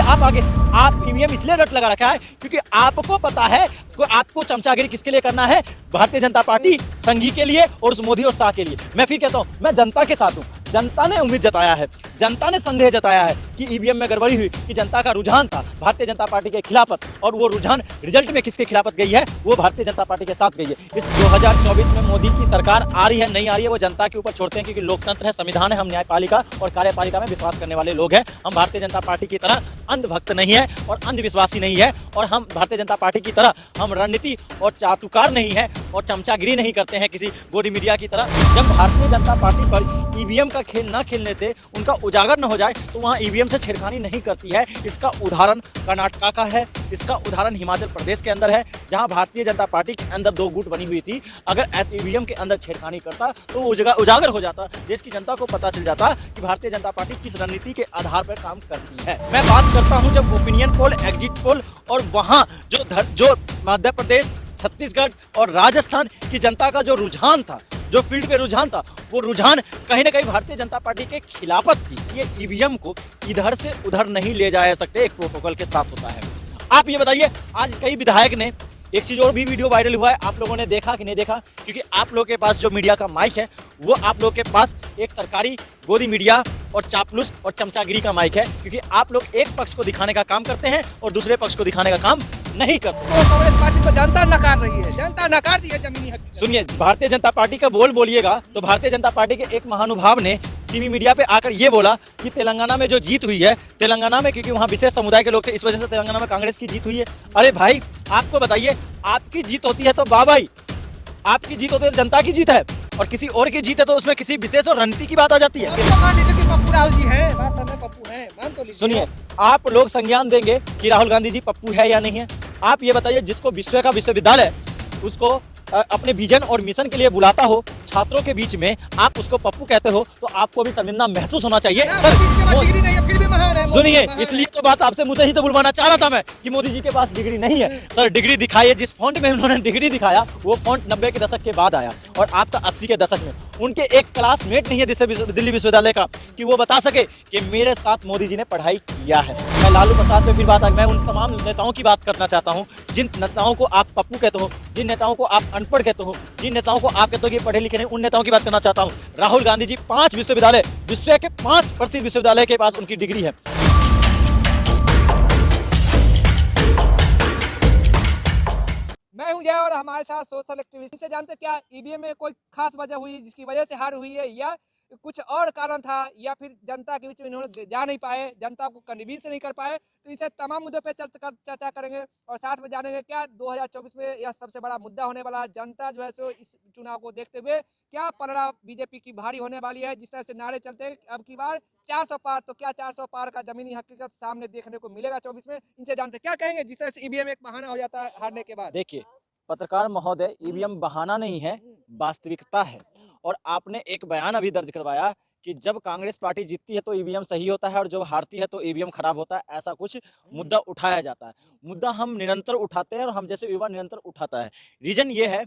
आप आगे आप ईवीएम इसलिए रट लगा रखा है क्योंकि आपको पता है आपको चमचागिरी किसके लिए करना है, भारतीय जनता पार्टी संघी के लिए और उस मोदी और शाह के लिए। मैं फिर कहता हूँ, मैं जनता के साथ हूँ। जनता ने उम्मीद जताया है, जनता ने संदेह जताया है कि ईवीएम में गड़बड़ी हुई, कि जनता का रुझान था भारतीय जनता पार्टी के खिलाफत, और वो रुझान रिजल्ट में किसके खिलाफत गई है, वो भारतीय जनता पार्टी के साथ गई है। इस 2024 में मोदी की सरकार आ रही है नहीं आ रही है वो जनता के ऊपर छोड़ते हैं, क्योंकि लोकतंत्र है, संविधान है, हम न्यायपालिका और कार्यपालिका में विश्वास करने वाले लोग हैं। हम भारतीय जनता पार्टी की तरह अंधभक्त नहीं है और अंधविश्वासी नहीं है, और हम भारतीय जनता पार्टी की तरह हम रणनीति और चाटुकार नहीं है और चमचागिरी नहीं करते हैं किसी गोदी मीडिया की तरह। जब भारतीय जनता पार्टी पर ईवीएम का खेल न खेलने से उनका उजागर न हो जाए तो वहाँ ईवीएम से छेड़खानी नहीं करती है। इसका उदाहरण कर्नाटका का है, इसका उदाहरण हिमाचल प्रदेश के अंदर है, जहाँ भारतीय जनता पार्टी के अंदर दो गुट बनी हुई थी। अगर ईवीएम के अंदर छेड़खानी करता तो उजागर हो जाता, देश की जनता को पता चल जाता कि भारतीय जनता पार्टी किस रणनीति के आधार पर काम करती है। मैं बात करता हूँ जब ओपिनियन पोल, एग्जिट पोल और वहाँ जो मध्य प्रदेश, छत्तीसगढ़ और राजस्थान की जनता का जो रुझान था, जो फील्ड पे रुझान था, वो रुझान कहीं ना कहीं भारतीय जनता पार्टी के खिलाफत थी। ये ईवीएम को इधर से उधर नहीं ले जा सकते, एक प्रोटोकॉल के साथ होता है। आप ये बताइए, आज कई विधायक ने, एक चीज और भी वीडियो वायरल हुआ है, आप लोगों ने देखा कि नहीं देखा, क्योंकि आप लोगों के पास जो मीडिया का माइक है वो आप लोगों के पास एक सरकारी गोदी मीडिया और चापलूस और चमचागिरी का माइक है, क्योंकि आप लोग एक पक्ष को दिखाने का काम करते हैं और दूसरे पक्ष को दिखाने का काम नहीं करते। तो कांग्रेस पार्टी को जनता नकार रही है, जनता नकार दी है जमीनी हक। सुनिए, भारतीय जनता पार्टी का बोलिएगा तो भारतीय जनता पार्टी के एक महानुभाव ने टीवी मीडिया पे आकर ये बोला कि तेलंगाना में जो जीत हुई है, तेलंगाना में क्योंकि वहाँ विशेष समुदाय के लोग थे, इस वजह से तेलंगाना में कांग्रेस की जीत हुई है। अरे भाई, आपको बताइए, आपकी जीत होती है तो भाई आपकी जीत होती है तो जनता की जीत है, और किसी और की जीत है तो उसमें किसी विशेष और रणनीति की बात आ जाती है। पप्पू राहुल जी है, पप्पू है, मान तो लीजिए। सुनिए, आप लोग संज्ञान देंगे कि राहुल गांधी जी पप्पू है या नहीं है। आप ये बताइए, जिसको विश्व का विश्वविद्यालय उसको अपने विजन और मिशन के लिए बुलाता हो, छात्रों के बीच में आप उसको पप्पू कहते हो, तो आपको भी शर्मिंदा महसूस होना चाहिए। सुनिए, इसलिए तो बात आपसे मुझे ही तो बुलवाना चाह रहा था मैं कि मोदी जी के पास डिग्री नहीं है। सर, डिग्री दिखाइए। जिस फॉन्ट में उन्होंने डिग्री दिखाया वो फॉन्ट 90 के दशक के बाद आया, और आपका 80 के दशक में। उनके एक क्लासमेट नहीं है दिल्ली विश्वविद्यालय का कि वो बता सके कि मेरे साथ मोदी जी ने पढ़ाई किया है। मैं लालू प्रसाद पे फिर बात आ, मैं उन तमाम नेताओं की बात करना चाहता हूँ जिन नेताओं को आप पप्पू कहते हो, जिन नेताओं को आप अनपढ़ कहते हो, जिन नेताओं को आप कहते हो कि पढ़े लिखे नहीं, उन नेताओं की बात करना चाहता हूँ। राहुल गांधी जी 5 विश्वविद्यालय, विश्व के 5 प्रसिद्ध विश्वविद्यालय के पास उनकी डिग्री है। मैं हूं जय, और हमारे साथ सोशल एक्टिविस्ट से जानते क्या ईवीएम में कोई खास वजह हुई जिसकी वजह से हार हुई है, या कुछ और कारण था, या फिर जनता के बीच में इन्होंने जा नहीं पाए, जनता को कन्विंस नहीं कर पाए। तो इसे तमाम मुद्दों पे चर्चा करेंगे, और साथ में जानेंगे क्या 2024 में यह सबसे बड़ा मुद्दा होने वाला है। जनता जो है सो इस चुनाव को देखते हुए क्या पलड़ा बीजेपी की भारी होने वाली है। जिस तरह से नारे चलते हैं अब की बार 400 पार, तो क्या 400 पार का जमीनी हकीकत सामने देखने को मिलेगा 24 में। इनसे जानते क्या कहेंगे, जिस तरह से ईवीएम एक बहाना हो जाता है हारने के बाद। देखिए पत्रकार महोदय, ईवीएम बहाना नहीं है, वास्तविकता है। और आपने एक बयान अभी दर्ज करवाया कि जब कांग्रेस पार्टी जीतती है तो ईवीएम सही होता है और जब हारती है तो ईवीएम खराब होता है, ऐसा कुछ मुद्दा उठाया जाता है। मुद्दा हम निरंतर उठाते हैं और हम जैसे युवा निरंतर उठाता है। रीजन ये है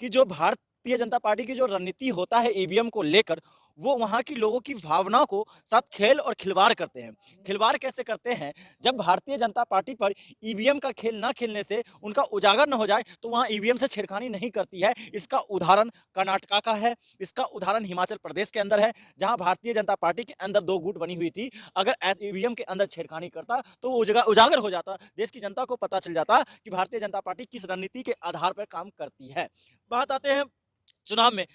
कि जो भारतीय जनता पार्टी की जो रणनीति होता है ईवीएम को लेकर, वो वहाँ की लोगों की भावना को साथ खेल और खिलवाड़ करते हैं। खिलवाड़ कैसे करते हैं? जब भारतीय जनता पार्टी पर ईवीएम का खेल ना खेलने से उनका उजागर न हो जाए तो वहाँ ईवीएम से छेड़खानी नहीं करती है। इसका उदाहरण कर्नाटका का है, इसका उदाहरण हिमाचल प्रदेश के अंदर है, जहाँ भारतीय जनता पार्टी के अंदर दो गुट बनी हुई थी। अगर ईवीएम के अंदर छेड़खानी करता तो वो उजागर हो जाता, देश की जनता को पता चल जाता कि भारतीय जनता पार्टी किस रणनीति के आधार पर काम करती है। बात आते हैं चुनाव में।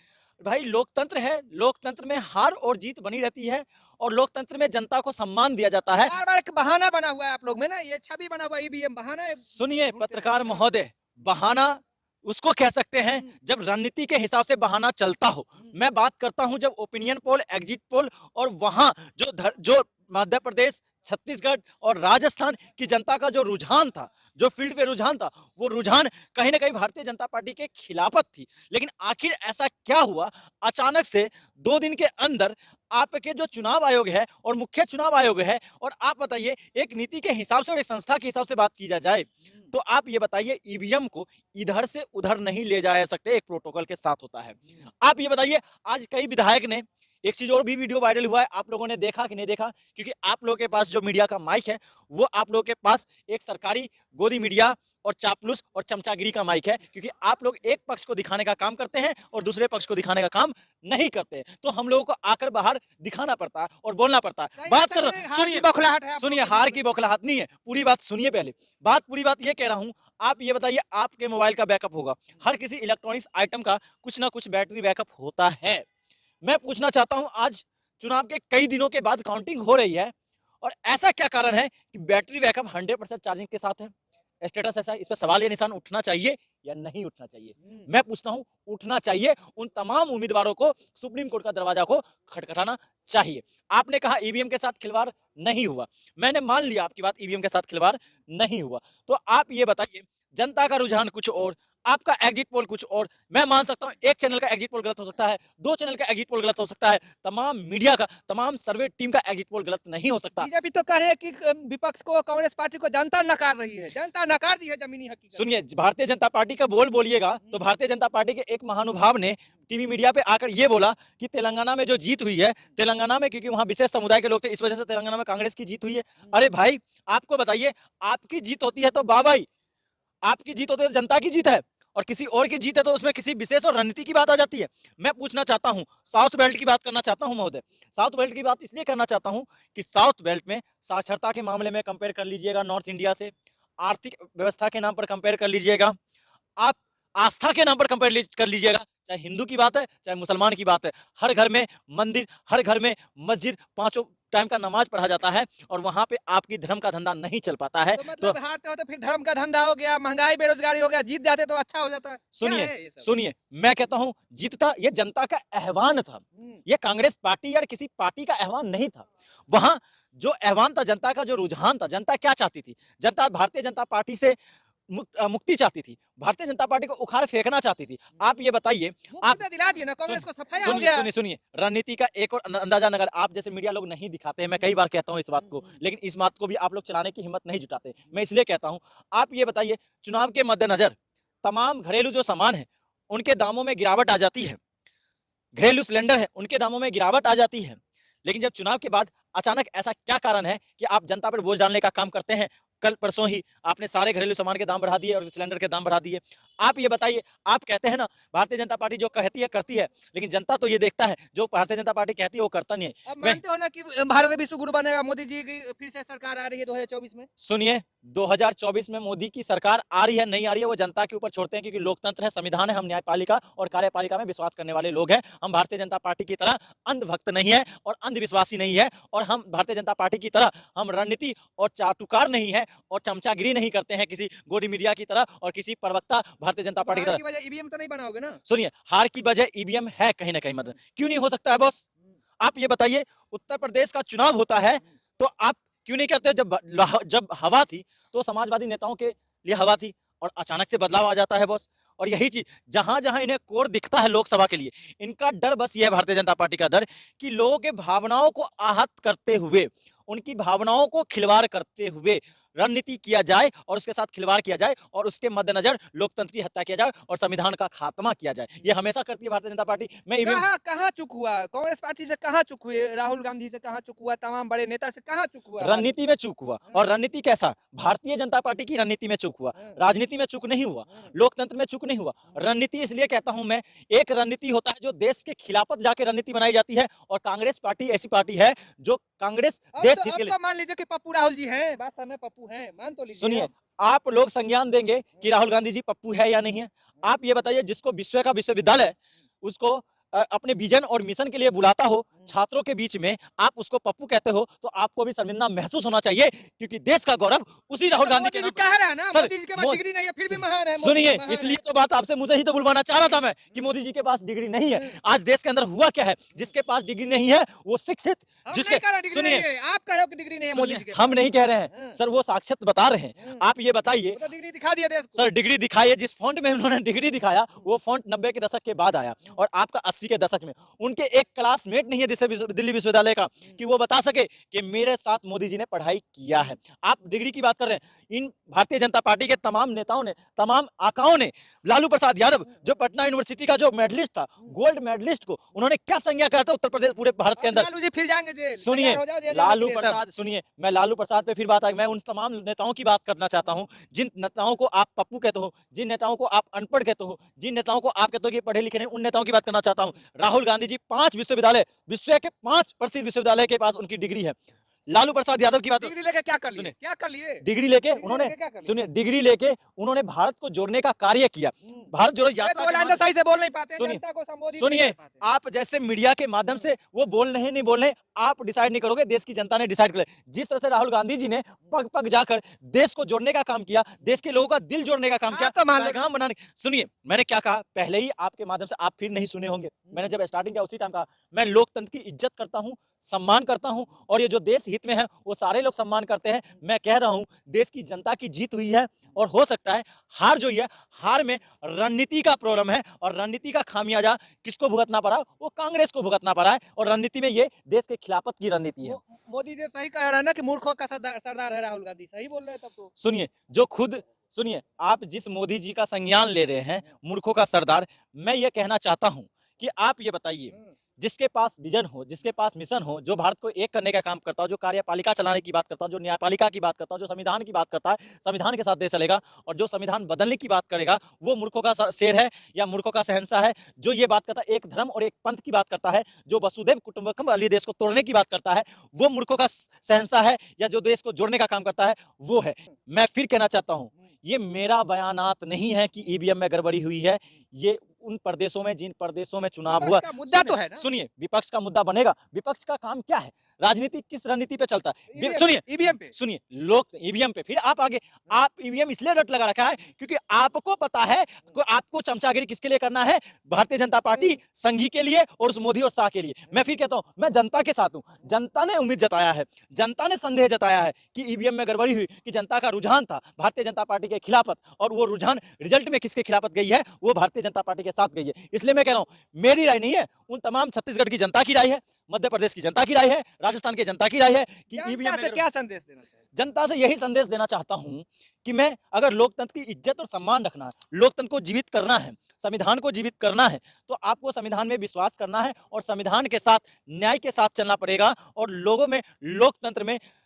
भाई, लोकतंत्र है, लोकतंत्र में हार और जीत बनी रहती है, और लोकतंत्र में जनता को सम्मान दिया जाता है। बार एक बहाना बना हुआ है आप लोग में ना, ये छवि बना हुआ ईवीएम बहाना है। सुनिए पत्रकार महोदय, बहाना उसको कह सकते हैं जब रणनीति के हिसाब से बहाना चलता हो। मैं बात करता हूं जब ओपिनियन पोल, एग्जिट पोल और वहां जो मध्य प्रदेश, छत्तीसगढ़ और राजस्थान की जनता का जो रुझान था, जो फील्ड पे रुझान था, वो रुझान कहीं ना कहीं भारतीय जनता पार्टी के खिलाफत थी। लेकिन आखिर ऐसा क्या हुआ, अचानक से 2 दिन के अंदर आपके जो चुनाव आयोग है और मुख्य चुनाव आयोग है, और आप बताइए एक नीति के हिसाब से और एक संस्था के हिसाब से बात की जाए तो आप ये बताइए ईवीएम को इधर से उधर नहीं ले जा सकते, एक प्रोटोकॉल के साथ होता है। आप ये बताइए, आज कई विधायक ने एक चीज और भी वीडियो वायरल हुआ है, आप लोगों ने देखा कि नहीं देखा? क्योंकि आप लोगों के पास जो मीडिया का माइक है वो आप लोगों के पास एक सरकारी गोदी मीडिया और चापलूस और चमचागिरी का माइक है, क्योंकि आप लोग एक पक्ष को दिखाने का काम करते हैं और दूसरे पक्ष को दिखाने का काम नहीं करते। तो हम लोगों को आकर बाहर दिखाना पड़ता है और बोलना पड़ता है। बात कर रहा हूं, सुनिए, बौखलाहट है, सुनिए, हार की बौखलाहट नहीं है, पूरी बात सुनिए। पहले पूरी बात ये कह रहा हूं, आप ये बताइए, आपके मोबाइल का बैकअप होगा, हर किसी इलेक्ट्रॉनिक्स आइटम का कुछ ना कुछ बैटरी बैकअप होता है। मैं पूछना चाहता हूं, आज चुनाव के कई दिनों के बाद काउंटिंग हो रही है और ऐसा क्या कारण है कि बैटरी बैकअप 100% चार्जिंग के साथ है? स्टेटस ऐसा है, इस पर सवाल या निशान उठना चाहिए या नहीं उठना चाहिए? मैं पूछता हूं, उठना चाहिए। उन तमाम उम्मीदवारों को सुप्रीम कोर्ट का दरवाजा को खटखटाना चाहिए। आपने कहा ईवीएम के साथ खिलवाड़ नहीं हुआ, मैंने मान लिया आपकी बात, ईवीएम के साथ खिलवाड़ नहीं हुआ। तो आप ये बताइए, जनता का रुझान कुछ और, आपका एग्जिट पोल कुछ और। मैं मान सकता हूं एक चैनल का एग्जिट पोल गलत हो सकता है, 2 चैनल का एग्जिट पोल गलत हो सकता है, तमाम मीडिया का, तमाम सर्वे टीम का एग्जिट पोल गलत नहीं हो सकता। बीजेपी तो कह रहे हैं कि विपक्ष को, कांग्रेस पार्टी को जनता नकार रही है, जनता नकार दी है जमीनी हकीकत। सुनिए, भारतीय जनता पार्टी का बोलिएगा तो भारतीय जनता पार्टी के एक महानुभाव ने टीवी मीडिया पे आकर ये बोला कि तेलंगाना में जो जीत हुई है, तेलंगाना में क्योंकि वहां विशेष समुदाय के लोग थे, इस वजह से तेलंगाना में कांग्रेस की जीत हुई है। अरे भाई, आपको बताइए, आपकी जीत होती है तो बाबाई, आपकी जीत होती है तो जनता की जीत है, और किसी और की जीत है तो उसमें किसी विशेष और रणनीति की बात आ जाती है। मैं पूछना चाहता हूं, साउथ बेल्ट की बात करना चाहता हूं महोदय, साउथ बेल्ट की बात इसलिए करना चाहता हूं कि साउथ बेल्ट में साक्षरता के मामले में कंपेयर कर लीजिएगा नॉर्थ इंडिया से, आर्थिक व्यवस्था के नाम पर कंपेयर कर लीजिएगा, आप आस्था के नाम पर कंपेयर कर लीजिएगा, चाहे हिंदू की बात है चाहे मुसलमान की बात है, हर घर में मंदिर, हर घर में मस्जिद, 5 टाइम का नमाज पढ़ा जाता है, और वहां पे आपकी धर्म का धंधा नहीं चल पाता है। तो मतलब हारते हो तो फिर धर्म का धंधा हो गया, महंगाई बेरोजगारी हो गया, जीत जाते तो अच्छा हो जाता है। सुनिए सुनिए, मैं कहता हूं जीतता ये जनता का आहवान था, ये कांग्रेस पार्टी या किसी पार्टी का आहवान नहीं था। वहां जो आहवान था, जनता का जो रुझान था, जनता क्या चाहती थी? जनता भारतीय जनता पार्टी से मुक्ति चाहती थी, भारतीय जनता पार्टी को उखाड़ फेंकना चाहती थी। आप ये बताइए, आप दिला दिए ना कांग्रेस को, सफाया हो सुनिए गया। सुनिए सुनिए, रणनीति का एक और अंदाजा अगर आप जैसे मीडिया लोग नहीं दिखाते हैं, मैं कई बार कहता हूं इस बात को, लेकिन इस बात को भी आप लोग चलाने की हिम्मत नहीं जुटाते। मैं इसलिए कहता हूं, आप ये बताइए, चुनाव के मद्देनजर तमाम घरेलू जो सामान है उनके दामों में गिरावट आ जाती है, घरेलू सिलेंडर है उनके दामों में गिरावट आ जाती है, लेकिन जब चुनाव के बाद अचानक ऐसा क्या कारण है कि आप जनता पर बोझ डालने का काम करते हैं? कल परसों ही आपने सारे घरेलू सामान के दाम बढ़ा दिए और सिलेंडर के दाम बढ़ा दिए। आप ये बताइए, आप कहते हैं ना भारतीय जनता पार्टी जो कहती है करती है, लेकिन जनता तो ये देखता है जो भारतीय जनता पार्टी कहती है वो करता नहीं है। अब मानते हो ना कि भारत विश्व गुरु बनेगा, मोदी जी की फिर से सरकार आ रही है 2024 में? सुनिए, 2024 में मोदी की सरकार आ रही है नहीं आ रही है वो जनता के ऊपर छोड़ते हैं, क्योंकि लोकतंत्र है, संविधान है, हम न्यायपालिका और कार्यपालिका में विश्वास करने वाले लोग हैं। हम भारतीय जनता पार्टी की तरह अंधभक्त नहीं है और अंधविश्वासी नहीं है, और हम भारतीय जनता पार्टी की तरह हम रणनीति और चाटुकार नहीं है और चमचागिरी नहीं करते हैं किसी गोदी मीडिया की तरह और किसी प्रवक्ता भारतीय जनता पार्टी की तरह। ईवीएम तो नहीं बनाओगे ना? सुनिए, हार की वजह ईवीएम है कहीं ना कहीं, मतलब क्यों नहीं हो सकता है बॉस? आप ये बताइए, उत्तर प्रदेश का चुनाव होता है तो आप क्यों नहीं कहते जब हवा थी तो समाजवादी नेताओं के लिए हवा थी और अचानक से बदलाव आ जाता है बॉस? और यही चीज जहां जहां इन्हें कोर दिखता है लोकसभा के लिए, इनका डर बस ये है, भारतीय जनता पार्टी का डर, कि लोगों के भावनाओं को आहत करते हुए, उनकी भावनाओं को खिलवाड़ करते हुए रणनीति किया जाए और उसके साथ खिलवाड़ किया जाए और उसके मद्देनजर लोकतंत्र की हत्या किया जाए और संविधान का खात्मा किया जाए। ये हमेशा करती है भारतीय जनता पार्टी। मैं कहां चुक हुआ? कांग्रेस पार्टी से कहां चुक हुए? राहुल गांधी से कहां चुक हुआ? तमाम बड़े नेता से कहां चुक हुआ? रणनीति में चूक हुआ। और रणनीति कैसा? भारतीय जनता पार्टी की रणनीति में चूक हुआ, राजनीति में चूक नहीं हुआ, लोकतंत्र में चूक नहीं हुआ। रणनीति इसलिए कहता हूं मैं, एक रणनीति होता है जो देश के खिलाफत जाके रणनीति बनाई जाती है, और कांग्रेस पार्टी ऐसी पार्टी है जो कांग्रेस देश हित के लिए। मान लीजिए कि पप्पू राहुल जी हैं, बात में पप्पू हैं, मान तो लीजिए। सुनिए, आप लोग संज्ञान देंगे कि राहुल गांधी जी पप्पू है या नहीं है? आप ये बताइए, जिसको विश्व का विश्वविद्यालय उसको अपने विजन और मिशन के लिए बुलाता हो छात्रों के बीच में, आप उसको पप्पू कहते हो, तो आपको भी शर्मिंदा महसूस होना चाहिए, क्योंकि देश का गौरव उसी राहुल गांधी के नाम कह रहा है ना। मोदी जी के पास डिग्री नहीं है फिर भी महान है। सुनिए, इसलिए तो बात आपसे मुझे ही तो बुलवाना चाह रहा था मैं कि मोदी जी के पास डिग्री नहीं है। आज देश के अंदर हुआ क्या है, जिसके पास डिग्री नहीं है वो शिक्षित, जिसके सुनिए, आप कह रहे हो कि डिग्री नहीं है मोदी जी के, हम नहीं कह रहे हैं सर, वो साक्षात बता रहे हैं। आप ये बताइए, डिग्री दिखा दिया देश को। सर डिग्री दिखाइए, जिस फॉन्ट में उन्होंने डिग्री दिखाया वो फॉन्ट 90 के दशक के बाद आया, और आपका 80 के दशक में उनके एक क्लासमेट नहीं है दिल्ली विश्वविद्यालय का कि वो बता सके कि मेरे साथ मोदी जी ने पढ़ाई किया है। आप डिग्री की बात कर रहे हैं, इन भारतीय जनता पार्टी के तमाम नेताओं ने, तमाम आकाओं ने लालू प्रसाद यादव जो पटना यूनिवर्सिटी का जो मेडलिस्ट था, गोल्ड मेडलिस्ट को उन्होंने क्या संज्ञा कहा था उत्तर प्रदेश पूरे भारत के अंदर। लालू जी फिर जाएंगे जेल, सुनिए तैयार हो जाओ जेल जाने लालू के लिए सब। प्रसाद, सुनिए मैं लालू प्रसाद पे फिर बात आई, मैं उन तमाम नेताओं की बात करना चाहता हूं जिन नेताओं को आप पप्पू कहते हो, जिन नेताओं को आप अनपढ़ कहते हो, जिन नेताओं को आप कहते हो कि पढ़े लिखे नहीं, उन नेताओं की बात करना चाहता हूं। राहुल गांधी जी 5 विश्वविद्यालय, विश्व के 5 प्रसिद्ध विश्वविद्यालय के पास उनकी डिग्री है। लालू प्रसाद यादव की बात, डिग्री लेके क्या कर लिए, सुनिए, क्या कर लिए? डिग्री लेके डिग्री उन्होंने, लेके क्या कर लिए? सुनिए, डिग्री लेके उन्होंने भारत को जोड़ने का कार्य किया। भारत जोड़ो ये यात्रा दो के लाइन तो माध्यम- सही से बोल नहीं पाते, सुनिए, जनता को संबोधित नहीं सुनिए, कर पाते। आप जैसे मीडिया के माध्यम से वो बोल रहे नहीं बोल रहे, आप डिसाइड नहीं करोगे, देश की जनता ने डिसाइड कर लिया। जिस तरह से राहुल गांधी जी ने पग पग जाकर देश को जोड़ने का काम किया, देश के लोगों का दिल जोड़ने का काम किया, तो मान लो। पैगाम बनाने। सुनिए मैंने क्या कहा पहले ही आपके माध्यम से, आप फिर नहीं सुने होंगे, मैंने जब स्टार्टिंग किया उसी टाइम कहा मैं लोकतंत्र की इज्जत करता हूं, सम्मान करता हूं, और ये जो देश हित में है वो सारे लोग सम्मान करते हैं। मैं कह रहा हूं देश की जनता की जीत हुई है, और हो सकता है हार जो है, हार में रणनीति का प्रॉब्लम है, और रणनीति का खामियाजा किसको भुगतना पड़ा, वो कांग्रेस को भुगतना पड़ा है, और रणनीति में ये देश के खिलाफत की रणनीति है। मोदी जी सही कह रहे हैं ना कि मूर्खों का सरदार है राहुल गांधी, सही बोल रहे हैं तब तो। सुनिए जो खुद, सुनिए आप जिस मोदी जी का संज्ञान ले रहे हैं मूर्खों का सरदार, मैं ये कहना चाहता हूं कि आप ये बताइए जिसके पास विजन हो, जिसके पास मिशन हो, जो भारत को एक करने का काम करता हो, जो कार्यपालिका चलाने की बात करता हो, जो न्यायपालिका की बात करता हो, जो संविधान की बात करता है, संविधान के साथ देश चलेगा, और जो संविधान बदलने की बात करेगा वो मूर्खों का शेर है या मूर्खों का शहंशाह है। जो ये बात करता है एक धर्म और एक पंथ की बात करता है, जो वसुधैव कुटुंबकम वाली देश को तोड़ने की बात करता है, वो मूर्खों का शहंशाह है, या जो देश को जोड़ने का काम करता है वो है। मैं फिर कहना चाहता हूं ये मेरा बयानात नहीं है कि ईवीएम में गड़बड़ी हुई है, ये उन प्रदेशों में जिन प्रदेशों में चुनाव हुआ, मुद्दा तो है ना। सुनिए विपक्ष का मुद्दा बनेगा, विपक्ष का काम क्या है, राजनीति किस रणनीति पे चलता है, सुनिए ईवीएम पे, सुनिए लोग ईवीएम पे, फिर आप आगे, आप ईवीएम इसलिए रट लगा रखा है क्योंकि आपको पता है कि आपको चमचागिरी किसके लिए करना है, भारतीय जनता पार्टी संघी के लिए और उस मोदी और शाह के लिए। मैं फिर कहता हूं मैं जनता के साथ हूं, जनता ने उम्मीद जताया है, जनता ने संदेह जताया है कि ईवीएम में गड़बड़ी हुई, कि जनता का रुझान था भारतीय जनता पार्टी के खिलाफत, और वो रुझान रिजल्ट में किसके खिलाफत गई है, वो भारतीय जनता पार्टी के साथ गई है। इसलिए मैं कह रहा हूं मेरी राय नहीं है, उन तमाम छत्तीसगढ़ की जनता की राय है, मध्य प्रदेश की जनता की राय है, राजस्थान की जनता की राय है कि ईवीएम से क्या संदेश देना चाहिए? जनता से यही संदेश देना चाहता हूं कि मैं, अगर लोकतंत्र की इज्जत और सम्मान रखना है, लोकतंत्र को जीवित करना है, संविधान को जीवित करना है, तो आपको संविधान में विश्वास करना है, और संविधान के साथ न्याय के साथ चलना पड़ेगा, और लोगों में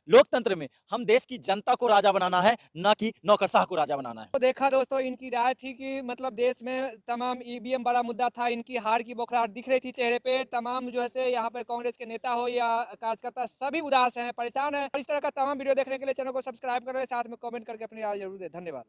लोकतंत्र में हम देश की जनता को राजा बनाना है, ना कि नौकरशाह को राजा बनाना है। तो देखा दोस्तों, इनकी राय थी कि मतलब देश में तमाम ईवीएम बड़ा मुद्दा था, इनकी हार की बौखलाहट दिख रही थी चेहरे पे। तमाम जो है से यहाँ पर कांग्रेस के नेता हो या कार्यकर्ता सभी उदास हैं, परेशान हैं। इस तरह का तमाम वीडियो देखने के लिए चैनल को सब्सक्राइब करें, साथ में कमेंट करके अपनी राय जरूर दें। धन्यवाद।